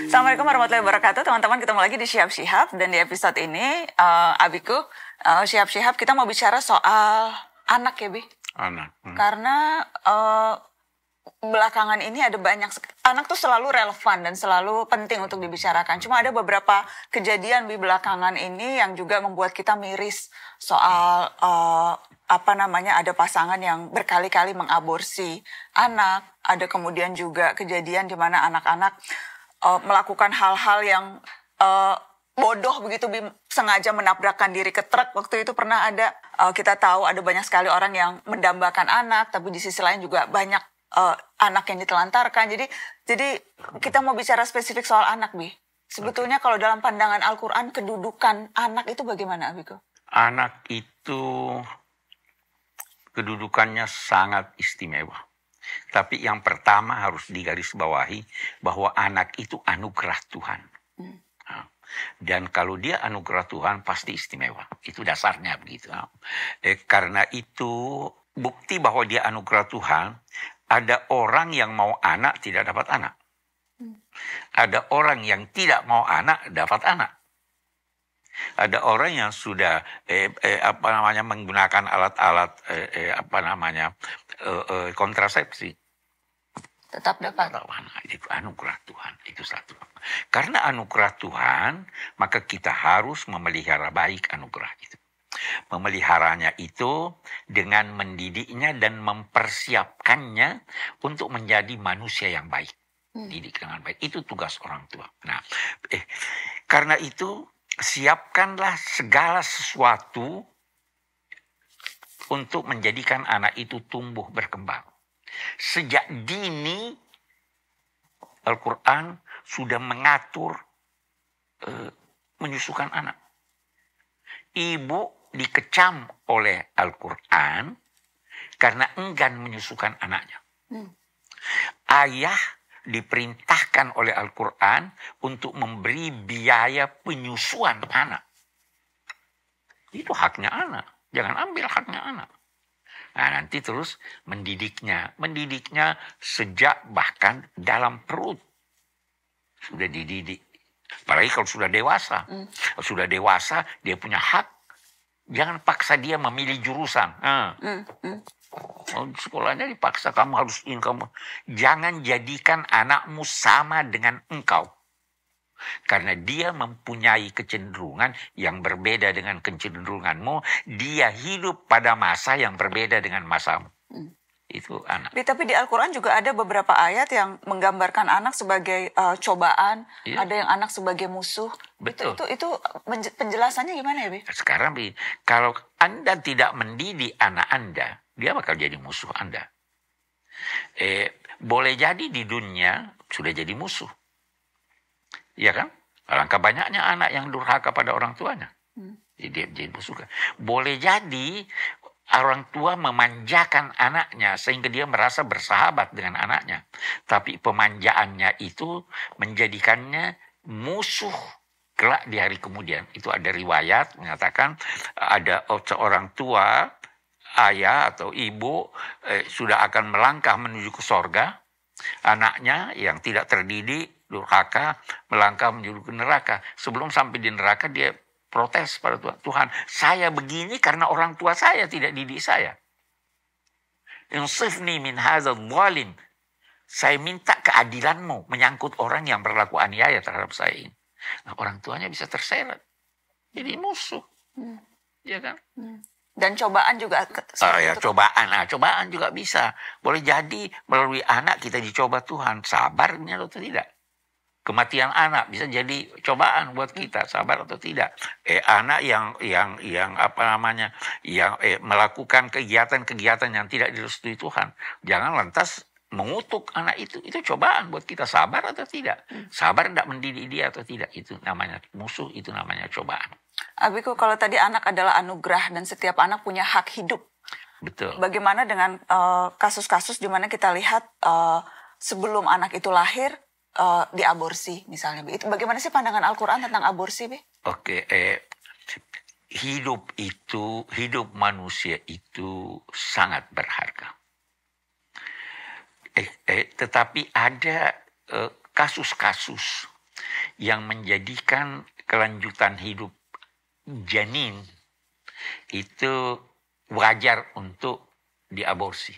Assalamualaikum warahmatullahi wabarakatuh, teman-teman. Ketemu lagi di Syihab Syihab, dan di episode ini, Abiku, Syihab Syihab kita mau bicara soal anak ya, Bi. Anak. Karena belakangan ini ada banyak, anak tuh selalu relevan dan selalu penting untuk dibicarakan. Cuma ada beberapa kejadian di belakangan ini yang juga membuat kita miris soal ada pasangan yang berkali-kali mengaborsi anak. Ada kemudian juga kejadian di mana anak-anak melakukan hal-hal yang bodoh begitu, sengaja menabrakkan diri ke truk. Waktu itu pernah ada, kita tahu ada banyak sekali orang yang mendambakan anak, tapi di sisi lain juga banyak anak yang ditelantarkan. Jadi kita mau bicara spesifik soal anak, Bi. Sebetulnya kalau dalam pandangan Al-Quran, kedudukan anak itu bagaimana, Abiku? Anak itu kedudukannya sangat istimewa. Tapi yang pertama harus digarisbawahi bahwa anak itu anugerah Tuhan. Dan kalau dia anugerah Tuhan pasti istimewa. Itu dasarnya begitu. Karena itu bukti bahwa dia anugerah Tuhan, ada orang yang mau anak tidak dapat anak. Ada orang yang tidak mau anak dapat anak. Ada orang yang sudah menggunakan alat-alat kontrasepsi. Tetap dapat. Itu anugerah Tuhan, itu satu. Karena anugerah Tuhan, maka kita harus memelihara baik anugerah itu. Memeliharanya itu dengan mendidiknya dan mempersiapkannya untuk menjadi manusia yang baik. Didik dengan baik, itu tugas orang tua. Nah, karena itu siapkanlah segala sesuatu untuk menjadikan anak itu tumbuh berkembang. Sejak dini Al-Quran sudah mengatur menyusukan anak. Ibu dikecam oleh Al-Quran karena enggan menyusukan anaknya. Ayah diperintahkan oleh Al-Quran untuk memberi biaya penyusuan anak. Itu haknya anak. Jangan ambil haknya anak. Nah, nanti terus mendidiknya. Mendidiknya sejak bahkan dalam perut. Sudah dididik. Apalagi kalau sudah dewasa. Kalau sudah dewasa, dia punya hak. Jangan paksa dia memilih jurusan. Sekolahnya dipaksa, kamu harus ini, kamu. Jangan jadikan anakmu sama dengan engkau. Karena dia mempunyai kecenderungan yang berbeda dengan kecenderunganmu. Dia hidup pada masa yang berbeda dengan masamu. Itu anak. Tapi di Al-Quran juga ada beberapa ayat yang menggambarkan anak sebagai cobaan. Iya. Ada yang anak sebagai musuh. Betul. Itu penjelasannya gimana ya, Bi? Sekarang, Bi, kalau Anda tidak mendidik anak Anda, dia bakal jadi musuh Anda. Boleh jadi di dunia sudah jadi musuh. Iya kan? Alangkah banyaknya anak yang durhaka pada orang tuanya. Jadi dia musuh. Boleh jadi orang tua memanjakan anaknya sehingga dia merasa bersahabat dengan anaknya. Tapi pemanjaannya itu menjadikannya musuh kelak di hari kemudian. Itu ada riwayat mengatakan ada seorang tua, ayah atau ibu sudah akan melangkah menuju ke sorga. Anaknya yang tidak terdidik, durhaka, melangkah menuju ke neraka. Sebelum sampai di neraka dia protes pada Tuhan. Tuhan, saya begini karena orang tua saya tidak didik saya. Insifni min hadzal zalim. Saya minta keadilanmu menyangkut orang yang berlaku aniaya terhadap saya ini. Nah, orang tuanya bisa terseret. Jadi musuh. Ya kan? Dan cobaan juga. Cobaan juga bisa. Boleh jadi melalui anak kita dicoba Tuhan. Sabarnya atau tidak. Kematian anak bisa jadi cobaan buat kita, sabar atau tidak. Anak yang melakukan kegiatan-kegiatan yang tidak direstui Tuhan, jangan lantas mengutuk anak itu cobaan buat kita, sabar atau tidak. Sabar tidak mendidik dia atau tidak, itu namanya musuh, itu namanya cobaan. Abiku, kalau tadi anak adalah anugerah dan setiap anak punya hak hidup. Betul. Bagaimana dengan kasus-kasus di mana kita lihat sebelum anak itu lahir, diaborsi misalnya. Itu bagaimana sih pandangan Al-Quran tentang aborsi, Bi? Oke, hidup manusia itu sangat berharga. Tetapi ada kasus-kasus yang menjadikan kelanjutan hidup janin itu wajar untuk diaborsi.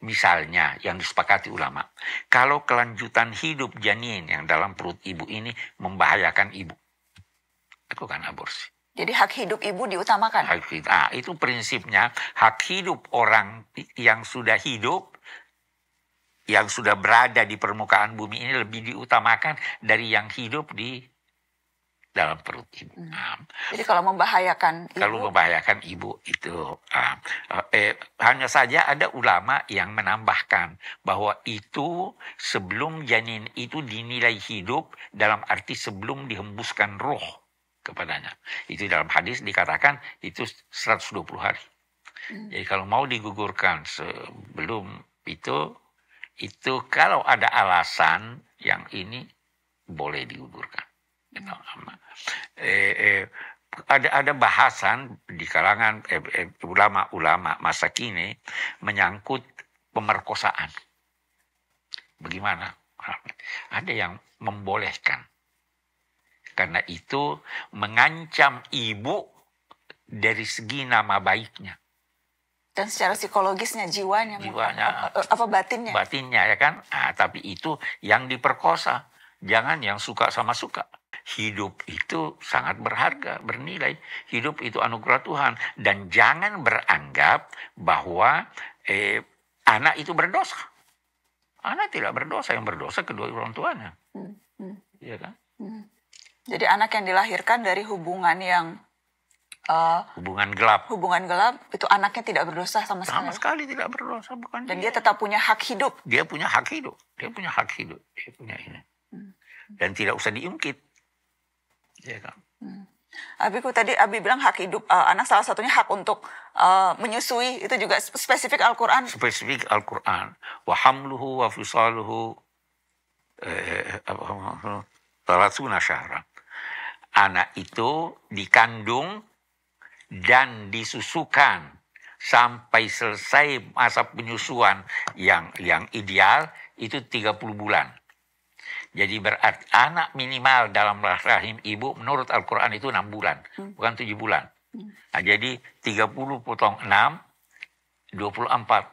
Misalnya yang disepakati ulama, kalau kelanjutan hidup janin yang dalam perut ibu ini membahayakan ibu, lakukan aborsi. Jadi hak hidup ibu diutamakan. Itu prinsipnya, hak hidup orang yang sudah hidup, yang sudah berada di permukaan bumi ini lebih diutamakan dari yang hidup di dalam perut ibu. Jadi kalau membahayakan ibu. Kalau membahayakan ibu itu hanya saja ada ulama yang menambahkan bahwa itu sebelum janin itu dinilai hidup, dalam arti sebelum dihembuskan roh kepadanya. Itu dalam hadis dikatakan itu 120 hari. Jadi kalau mau digugurkan sebelum itu kalau ada alasan yang ini boleh digugurkan. Ada bahasan di kalangan ulama-ulama masa kini menyangkut pemerkosaan. Bagaimana? Ada yang membolehkan. Karena itu mengancam ibu dari segi nama baiknya. Dan secara psikologisnya, jiwanya. Apa batinnya? Batinnya ya kan. Tapi itu yang diperkosa. Jangan yang suka sama suka. Hidup itu sangat berharga, bernilai. Hidup itu anugerah Tuhan. Dan jangan beranggap bahwa anak itu berdosa. Anak tidak berdosa, yang berdosa kedua orang tuanya. Iya kan? Jadi anak yang dilahirkan dari hubungan yang hubungan gelap. Hubungan gelap itu anaknya tidak berdosa sama sekali. Sama sekali tidak berdosa, bukan. Dan dia tetap punya hak hidup. Dia punya hak hidup. Dia punya hak hidup. Dia punya ini. Dan tidak usah diungkit. Ya kan? Abi bilang hak hidup anak salah satunya hak untuk menyusui, itu juga spesifik Al-Quran. Spesifik Al-Quran. Wa hamluhu wa fisaluhu thalathuna syahran. Anak itu dikandung dan disusukan sampai selesai masa penyusuan yang ideal itu 30 bulan. Jadi berarti anak minimal dalam rahim ibu menurut Al-Quran itu 6 bulan, bukan 7 bulan. Nah, jadi 30 potong 6, 24.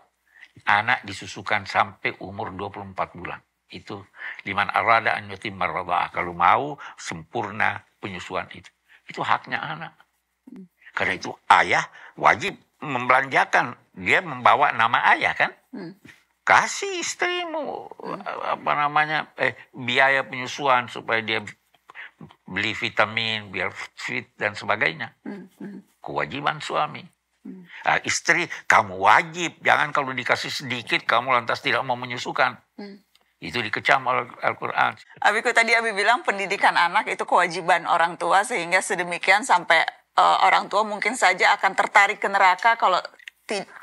Anak disusukan sampai umur 24 bulan. Itu liman arada an yutimma radha'ah, kalau mau sempurna penyusuan itu. Itu haknya anak. Karena itu ayah wajib membelanjakan, dia membawa nama ayah kan? Kasih istrimu biaya penyusuan supaya dia beli vitamin biar fit dan sebagainya. Kewajiban suami. Istri, kamu wajib, jangan kalau dikasih sedikit kamu lantas tidak mau menyusukan. Itu dikecam oleh Al-Quran. Tadi Abi bilang pendidikan anak itu kewajiban orang tua, sehingga sedemikian sampai orang tua mungkin saja akan tertarik ke neraka kalau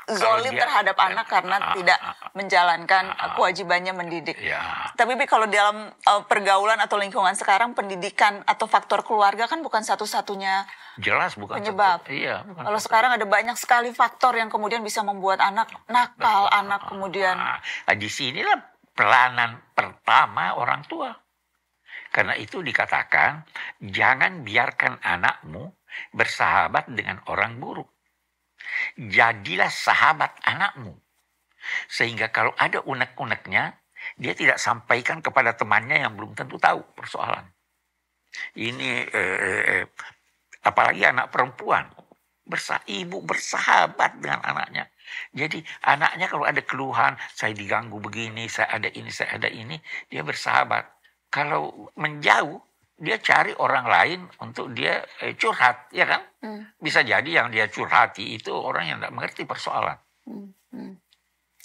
zolim terhadap anak karena tidak menjalankan kewajibannya mendidik. Tapi kalau dalam pergaulan atau lingkungan sekarang, pendidikan atau faktor keluarga kan bukan satu-satunya penyebab. Kalau sekarang ada banyak sekali faktor yang kemudian bisa membuat anak nakal, anak kemudian. Di sinilah peranan pertama orang tua. Karena itu dikatakan jangan biarkan anakmu bersahabat dengan orang buruk. Jadilah sahabat anakmu. Sehingga kalau ada unek-uneknya, dia tidak sampaikan kepada temannya yang belum tentu tahu persoalan. Ini apalagi anak perempuan. Ibu bersahabat dengan anaknya. Jadi anaknya kalau ada keluhan, saya diganggu begini, saya ada ini, dia bersahabat. Kalau menjauh, dia cari orang lain untuk dia curhat, ya kan? Bisa jadi yang dia curhati itu orang yang tidak mengerti persoalan.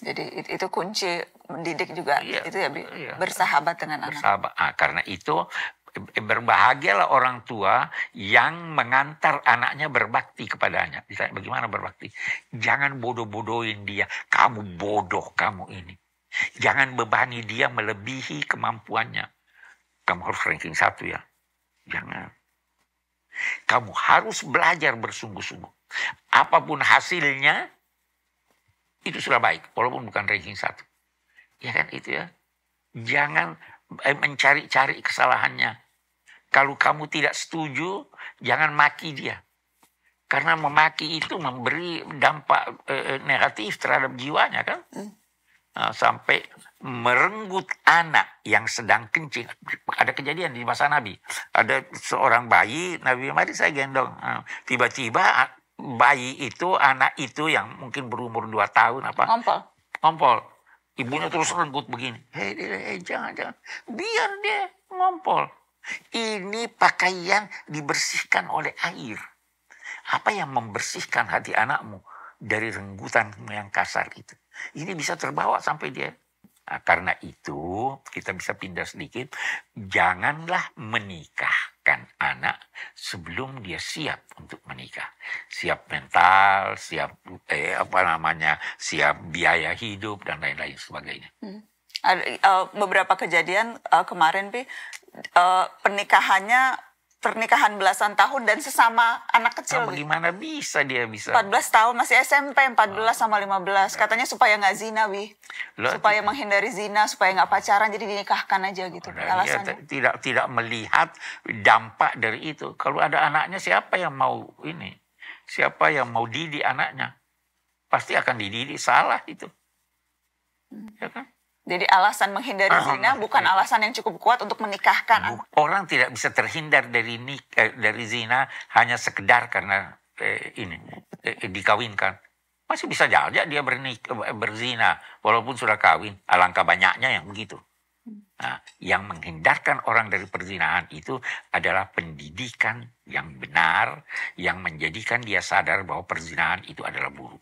Jadi itu kunci mendidik juga, itu ya, bersahabat dengan anak. Karena itu berbahagialah orang tua yang mengantar anaknya berbakti kepadanya. Bagaimana berbakti? Jangan bodoh-bodohin dia. Kamu bodoh, kamu ini. Jangan bebani dia melebihi kemampuannya. Kamu harus ranking 1 ya. Jangan. Kamu harus belajar bersungguh-sungguh. Apapun hasilnya, itu sudah baik. Walaupun bukan ranking 1. Ya kan itu ya. Jangan mencari-cari kesalahannya. Kalau kamu tidak setuju, jangan maki dia. Karena memaki itu memberi dampak negatif terhadap jiwanya kan. Sampai merenggut anak yang sedang kencing. Ada kejadian di masa Nabi. Ada seorang bayi, Nabi mari saya gendong. Tiba-tiba bayi itu, anak itu yang mungkin berumur 2 tahun apa? Ngompol. Ibunya terus renggut begini. Hei, jangan. Biar dia ngompol. Ini pakaian dibersihkan oleh air. Apa yang membersihkan hati anakmu dari renggutan yang kasar itu? Ini bisa terbawa sampai dia. Nah, karena itu kita bisa pindah sedikit. Janganlah menikahkan anak sebelum dia siap untuk menikah. Siap mental, siap siap biaya hidup dan lain-lain sebagainya. Ada beberapa kejadian kemarin, Pi, pernikahan belasan tahun dan sesama anak kecil. Bagaimana bisa dia bisa? 14 tahun masih SMP, 14 sama 15. Katanya supaya nggak zina, Wi. Supaya menghindari zina, supaya nggak pacaran, jadi dinikahkan aja gitu. Alasannya. Tidak melihat dampak dari itu. Kalau ada anaknya, siapa yang mau ini? Siapa yang mau didik anaknya? Pasti akan dididik salah itu. Ya kan? Jadi alasan menghindari zina bukan alasan yang cukup kuat untuk menikahkan. Orang tidak bisa terhindar dari zina hanya sekedar karena dikawinkan. Masih bisa saja dia berzina walaupun sudah kawin. Alangkah banyaknya yang begitu. Nah, yang menghindarkan orang dari perzinahan itu adalah pendidikan yang benar yang menjadikan dia sadar bahwa perzinahan itu adalah buruk.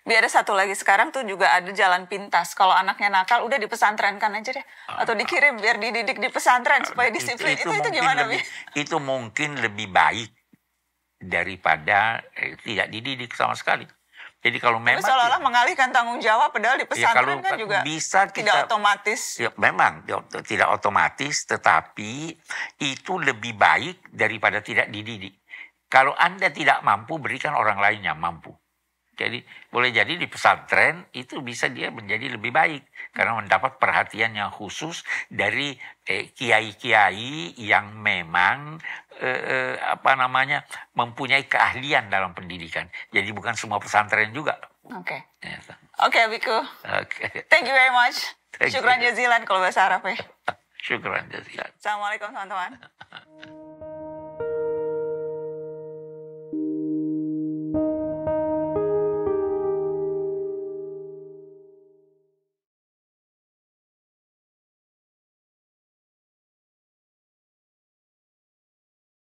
Biar ada satu lagi, sekarang tuh juga ada jalan pintas. Kalau anaknya nakal, udah dipesantrenkan aja deh. Atau dikirim biar dididik di pesantren supaya disiplin. Itu gimana, Bi? Itu mungkin lebih baik daripada tidak dididik sama sekali. Jadi kalau memang... seolah-olah mengalihkan tanggung jawab, padahal di pesantren kan juga bisa tidak otomatis. Ya, memang tidak otomatis, tetapi itu lebih baik daripada tidak dididik. Kalau Anda tidak mampu, berikan orang lain yang mampu. Jadi boleh jadi di pesantren itu bisa dia menjadi lebih baik karena mendapat perhatian yang khusus dari kiai-kiai yang memang mempunyai keahlian dalam pendidikan. Jadi bukan semua pesantren juga. Oke. Oke, Biku. Thank you very much. Syukran jazilan kalau bahasa Arab ya. Syukran jazilan. Assalamualaikum teman-teman.